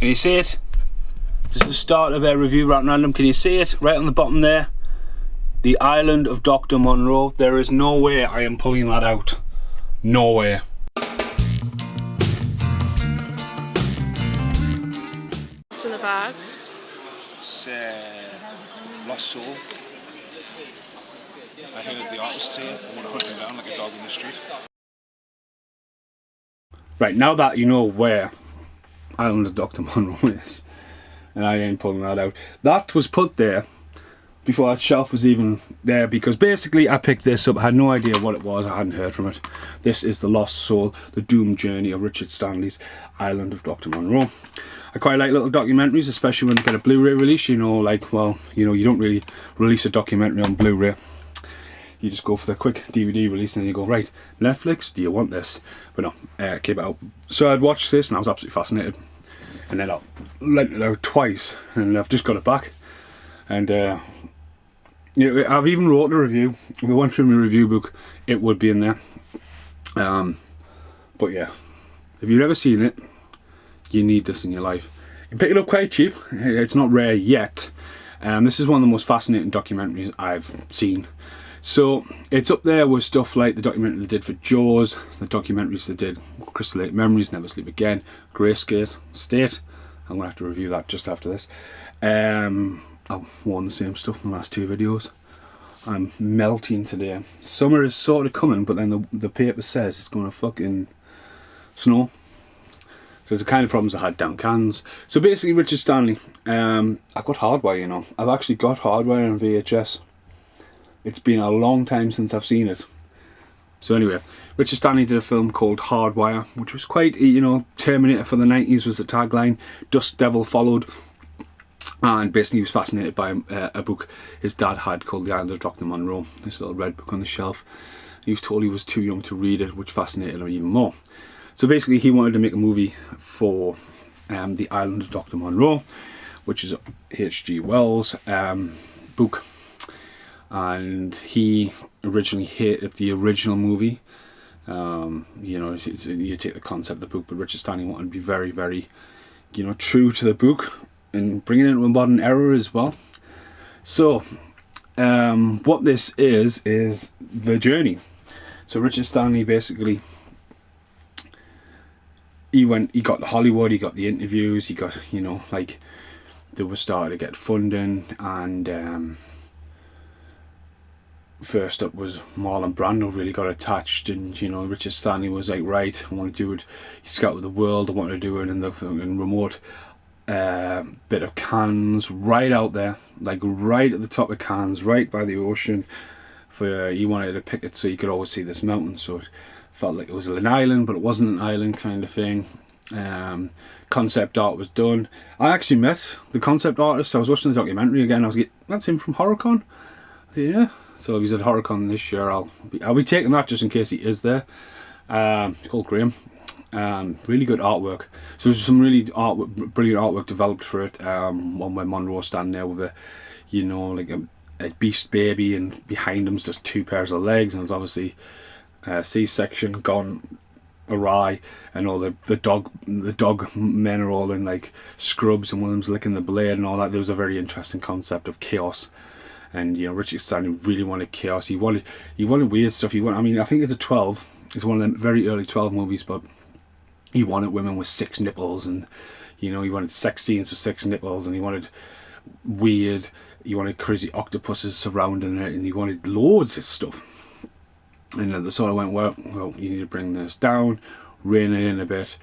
Can you see it? This is the start of a review right random. Can you see it? Right on the bottom there. The Island of Dr. Monroe. There is no way I am pulling that out. No way. What's in the bag? It's Lost Soul. I heard the artist's here. I want to hunt him down like a dog in the street. Right, now that you know where Island of Dr. Monroe is, and I ain't pulling that out. That was put there before that shelf was even there, because basically I picked this up, I had no idea what it was, I hadn't heard from it. This is The Lost Soul, The Doomed Journey of Richard Stanley's Island of Dr. Monroe. I quite like little documentaries, especially when they get a Blu-ray release, you know, like, well, you know, you don't really release a documentary on Blu-ray. You just go for the quick DVD release and then you go, right, Netflix, do you want this? But no, keep it out. So I'd watched this and I was absolutely fascinated. And then I lent it out twice and I've just got it back. And you know, I've even wrote a review. If I went through my review book, it would be in there. But yeah, if you've never seen it, you need this in your life. You pick it up quite cheap. It's not rare yet. This is one of the most fascinating documentaries I've seen. So it's up there with stuff like the documentary they did for Jaws, the documentaries they did Crystal Lake Memories, Never Sleep Again, Grayscale State. I'm gonna have to review that just after this. I've worn the same stuff in the last two videos. I'm melting today. Summer is sort of coming, but then the paper says it's going to fucking snow. So it's the kind of problems I had down Cans. So basically, Richard Stanley, I've got Hardwire, you know. I've actually got Hardwire on VHS. It's been a long time since I've seen it. So anyway, Richard Stanley did a film called Hardwire, which was quite, you know, Terminator for the 90s was the tagline. Dust Devil followed. And basically he was fascinated by a book his dad had called The Island of Dr. Monroe, this little red book on the shelf. He was told he was too young to read it, which fascinated him even more. So basically he wanted to make a movie for The Island of Dr. Monroe, which is H.G. Wells' book. And he originally hated the original movie. You know, you take the concept of the book, but Richard Stanley wanted to be very, very, you know, true to the book and bringing it into a modern era as well. So what this is the journey. So Richard Stanley basically, he got to Hollywood, he got the interviews, he got, you know, like they were starting to get funding, and first up was Marlon Brando really got attached, and you know, Richard Stanley was like, right, I want to do it. He scouted the world, I want to do it in the remote bit of Cannes, right out there, like right at the top of Cannes, right by the ocean. For he wanted to pick it so you could always see this mountain, so it felt like it was an island, but it wasn't an island kind of thing. Concept art was done. I actually met the concept artist. I was watching the documentary again. I was like, that's him from Horrorcon. I said, yeah. So if he's at Horrorcon this year, I'll be taking that just in case he is there. It's called Graham. Really good artwork. So there's some really brilliant artwork developed for it. One where Monroe standing there with a, you know, like a beast baby, and behind him's just two pairs of legs, and it's obviously C-section gone awry, and all the dog men are all in like scrubs, and one of them's licking the blade and all that. There was a very interesting concept of chaos. And you know, Richard Stanley really wanted chaos. He wanted weird stuff. I mean, I think it's a 12. It's one of them very early 12 movies, but he wanted women with 6 nipples, and you know, he wanted sex scenes with 6 nipples, and he wanted weird. He wanted crazy octopuses surrounding it, and he wanted loads of stuff. And they sort of went, well, you need to bring this down, rein it in a bit.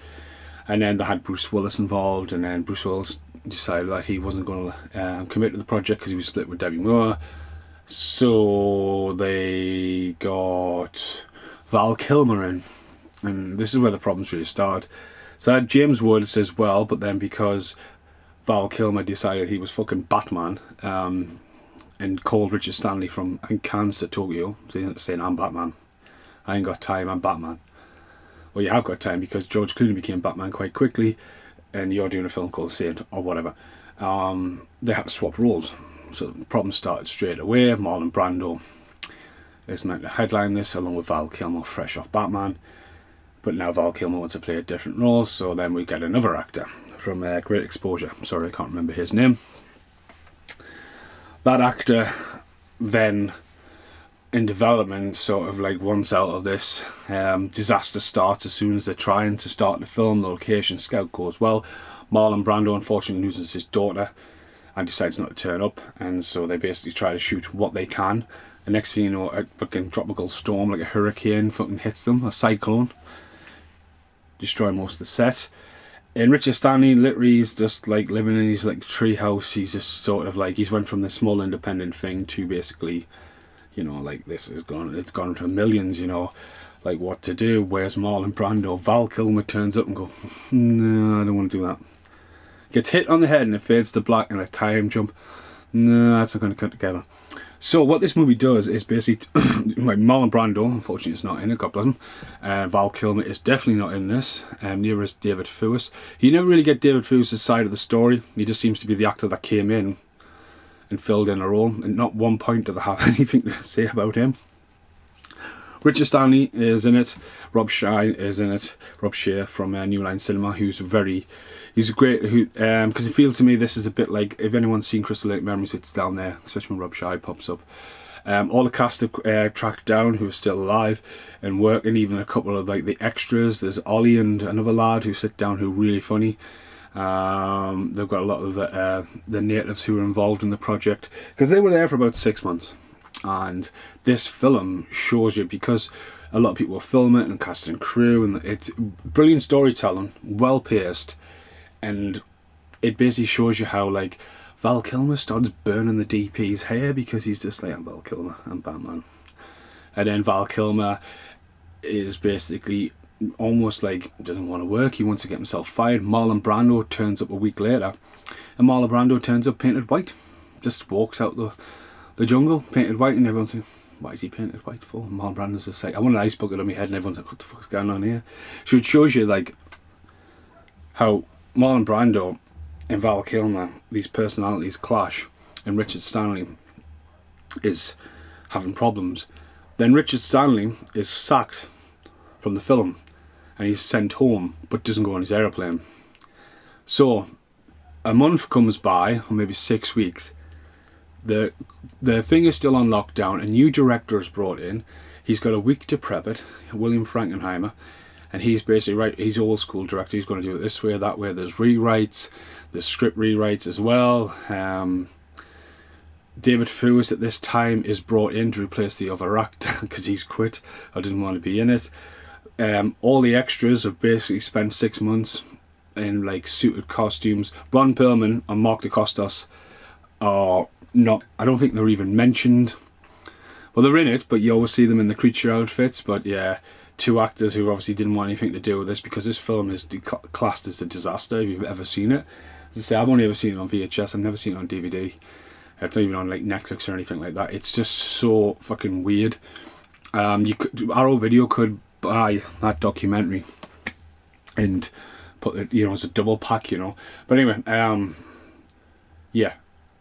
And then they had Bruce Willis involved, and then Bruce Willis decided that he wasn't going to commit to the project because he was split with Debbie Moore. So they got Val Kilmer in, and this is where the problems really start. So I had James Woods as well, but then because Val Kilmer decided he was fucking Batman, and called Richard Stanley from, I think, Cannes to Tokyo, saying, I'm Batman. I ain't got time, I'm Batman. Well, you have got time, because George Clooney became Batman quite quickly, and you're doing a film called Saint or whatever. They had to swap roles, so the problem started straight away. Marlon Brando is meant to headline this along with Val Kilmer, fresh off Batman, but now Val Kilmer wants to play a different role, so then we get another actor, from Great Exposure. Sorry, I can't remember his name. That actor then, in development, sort of like wants out of this. Disaster starts as soon as they're trying to start the film. The location scout goes well. Marlon Brando unfortunately loses his daughter and decides not to turn up, and so they basically try to shoot what they can. The next thing you know, a fucking tropical storm, like a hurricane, fucking hits them, a cyclone, destroy most of the set. And Richard Stanley literally is just like living in his like tree house. He's just sort of like, he's went from this small independent thing to basically, you know, like this is gone, it's gone to millions, you know, like what to do. Where's Marlon Brando? Val Kilmer turns up and go, no, I don't want to do that. Gets hit on the head and it fades to black and a time jump. No, that's not going to cut together. So what this movie does is basically, like Marlon Brando, unfortunately is not in it, God bless him. Val Kilmer is definitely not in this, neither is David Thewlis. You never really get David Thewlis' side of the story. He just seems to be the actor that came in and filled in a role, and not one point do they have anything to say about him. Richard Stanley is in it, Rob Shine is in it, Rob Shea from New Line Cinema, he's a great, because it feels to me this is a bit like, if anyone's seen Crystal Lake Memories, it's down there, especially when Rob Shine pops up. All the cast have tracked down who are still alive and working, even a couple of like the extras. There's Ollie and another lad who sit down who are really funny. They've got a lot of the natives who were involved in the project, because they were there for about 6 months. And this film shows you, because a lot of people will film it and cast and crew, and it's brilliant storytelling, well paced, and it basically shows you how like Val Kilmer starts burning the DP's hair because he's just like, I'm Val Kilmer, I'm Batman. And then Val Kilmer is basically almost like doesn't want to work, he wants to get himself fired. Marlon Brando turns up a week later, and Marlon Brando turns up painted white, just walks out the jungle painted white, and everyone's like, why is he painted white for? And Marlon Brando's just like, I want an ice bucket on my head, and everyone's like, what the fuck's going on here? So it shows you like how Marlon Brando and Val Kilmer, these personalities clash, and Richard Stanley is having problems. Then Richard Stanley is sacked from the film and he's sent home, but doesn't go on his aeroplane. So a month comes by, or maybe 6 weeks. The thing is still on lockdown. A new director is brought in. He's got a week to prep it, William Frankenheimer, and he's basically right. He's old school director. He's going to do it this way, that way. There's rewrites, there's script rewrites as well. David Thewlis at this time is brought in to replace the other actor because he's quit. I didn't want to be in it. All the extras have basically spent 6 months in like suited costumes. Ron Perlman and Mark DeCostas are not, I don't think they're even mentioned. Well, they're in it, but you always see them in the creature outfits. But yeah, two actors who obviously didn't want anything to do with this, because this film is classed as a disaster if you've ever seen it. As I say, I've only ever seen it on VHS, I've never seen it on DVD. It's not even on like Netflix or anything like that. It's just so fucking weird. Arrow Video could buy that documentary and put it, you know, as a double pack, you know. But anyway, yeah.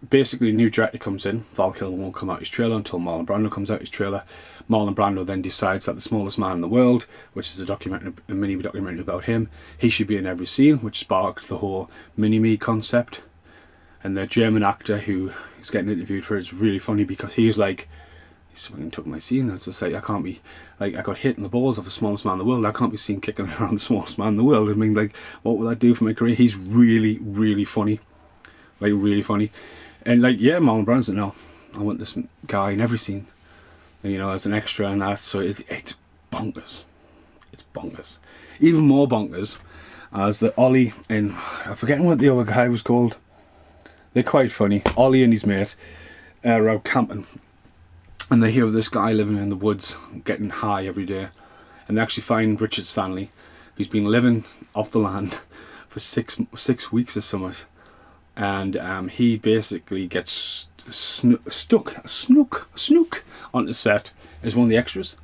Basically, new director comes in. Val Kilmer won't come out his trailer until Marlon Brando comes out his trailer. Marlon Brando then decides that The Smallest Man in the World, which is a mini documentary about him, he should be in every scene, which sparked the whole mini-me concept. And the German actor who is getting interviewed for it is really funny, because he's like, he's fucking took my scene. It's just like, I can't be, like, I got hit in the balls of The Smallest Man in the World. I can't be seen kicking around The Smallest Man in the World. I mean, like, what would that do for my career? He's really, really funny. Like, really funny. And like, yeah, Marlon Brando's like, no, I want this guy in every scene, you know, as an extra and that. So it's bonkers. It's bonkers. Even more bonkers as the Ollie and, I'm forgetting what the other guy was called. They're quite funny. Ollie and his mate are out camping, and they hear of this guy living in the woods, getting high every day, and they actually find Richard Stanley, who's been living off the land for six weeks or something. And he basically gets snook onto set as one of the extras,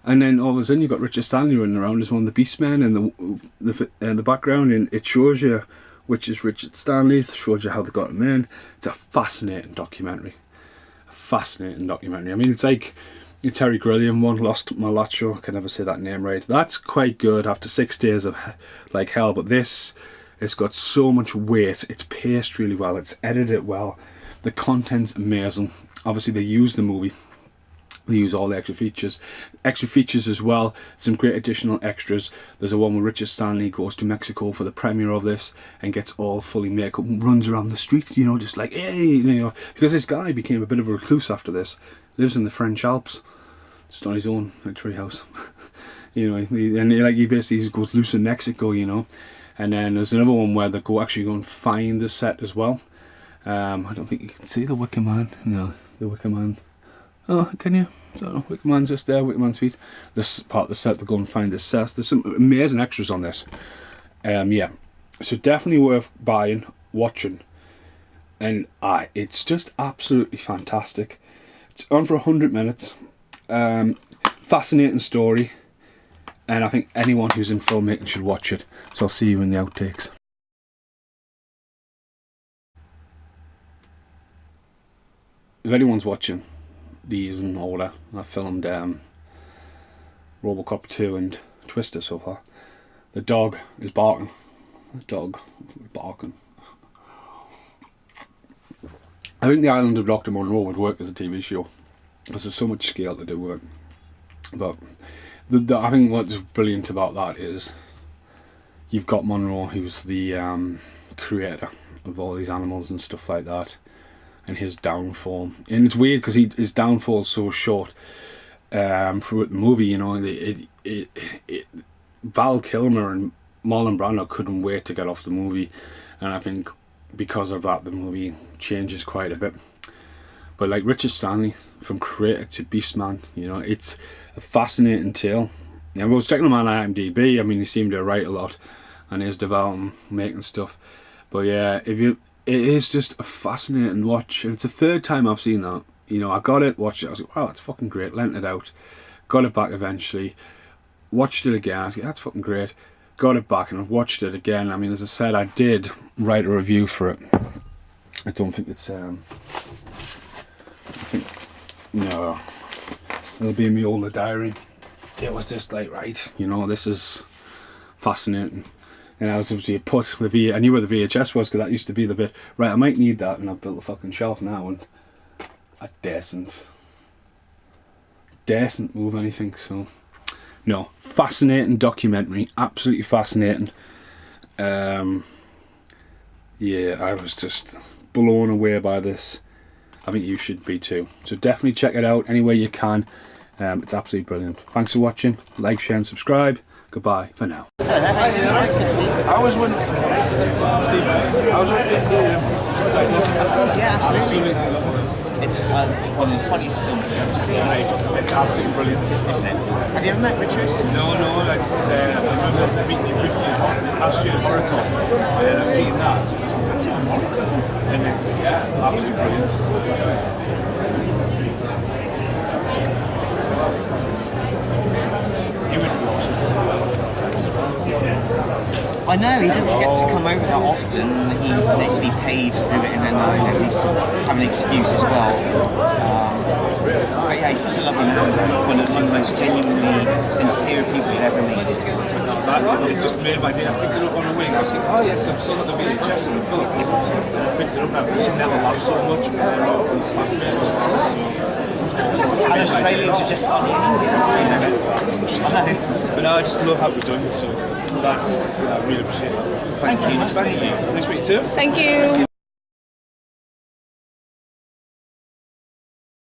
and then all of a sudden you've got Richard Stanley running around as one of the Beastmen in the background, and it shows you which is Richard Stanley. It shows you how they got him in. It's a fascinating documentary. I mean, it's like Terry Gilliam one, Lost Malacho. I can never say that name right. That's quite good after 6 days of like hell, but this It's got so much weight. It's paced really well. It's edited well. The content's amazing. Obviously, they use the movie. They use all the extra features. Extra features as well. Some great additional extras. There's a one where Richard Stanley goes to Mexico for the premiere of this and gets all fully makeup and runs around the street, you know, just like, hey, you know, because this guy became a bit of a recluse after this. Lives in the French Alps, just on his own, a tree house. You know, he basically goes loose in Mexico, you know. And then there's another one where they actually go and find the set as well. I don't think you can see the Wicker Man. No, the Wicker Man. Oh, can you? I don't know. Wicker Man's just there. Wicker Man's feet. This part of the set, they go and find the set. There's some amazing extras on this. Yeah, so definitely worth buying, watching, and it's just absolutely fantastic. It's on for 100 minutes. Fascinating story, and I think anyone who's in filmmaking should watch it. So I'll see you in the outtakes. If anyone's watching these in order, I filmed Robocop 2 and Twister so far. The dog is barking. The dog is barking. I think The Island of Dr. Monroe would work as a TV show because there's so much scale to do with it. But I think what's brilliant about that is you've got Monroe, who's the creator of all these animals and stuff like that, and his downfall. And it's weird because his downfall is so short throughout the movie, you know. Val Kilmer and Marlon Brando couldn't wait to get off the movie, and I think because of that the movie changes quite a bit. But like Richard Stanley, from creator to Beastman, you know, it's a fascinating tale. I was checking him on IMDb. I mean, he seemed to write a lot and is developing, making stuff. But yeah, it is just a fascinating watch, and it's the third time I've seen that. You know, I got it, watched it, I was like, wow, it's fucking great. Lent it out, got it back eventually, watched it again. I was like, that's fucking great. Got it back, and I've watched it again. I mean, as I said, I did write a review for it. I don't think it's no, it'll be in my older diary. It was just like, right, you know, this is fascinating. And I was obviously put the I knew where the VHS was because that used to be the bit, right, I might need that, and I've built a fucking shelf now, and I daresn't move anything. So no, fascinating documentary, absolutely fascinating. Yeah, I was just blown away by this. I think you should be too. So definitely check it out any way you can. It's absolutely brilliant. Thanks for watching. Like, share and subscribe. Goodbye for now. I was when Steve, I was yeah, absolutely. It's one of the funniest films I've ever seen. It's absolutely brilliant, Isn't it? Have you ever met Richard? No, I remember meeting you briefly last year at Horrorcon, and I've seen that. So that's even Horrorcon, and it's absolutely brilliant. I know, he doesn't get to come over that often. He needs to be paid to do it, and then at least have an excuse as well. But yeah, he's such a lovely man. One of the most genuinely sincere people you'd ever meet. It just made my day. I picked it up on a wing. I was like, oh yeah, because I've still got the VHS in the film. And I picked it up, and I've just never laughed so much. But they're all fascinating. And Australians are just funny anyway. I know. But no, I just love how we've done it, so that's, I really appreciate it. Thank you. Thank you. Nice to meet you too. Thank you.